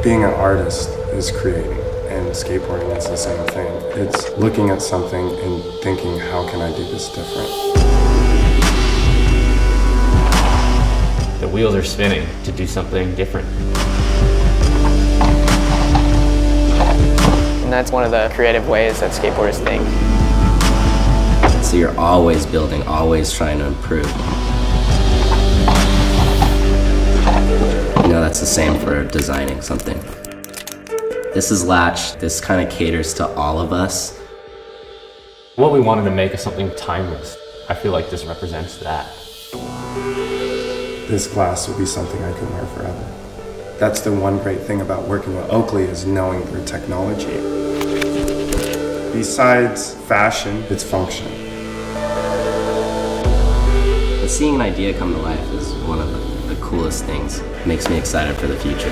Being an artist is creating, and skateboarding is the same thing. It's looking at something and thinking, how can I do this different? The wheels are spinning to do something different. And that's one of the creative ways that skateboarders think. So you're always building, always trying to improve. You know, that's the same for designing something. This is Latch. This kind of caters to all of us. What we wanted to make is something timeless. I feel like this represents that. This glass will be something I can wear forever. That's the one great thing about working with Oakley is knowing their technology. Besides fashion, it's function. But seeing an idea come to life is one of the coolest things. It makes me excited for the future.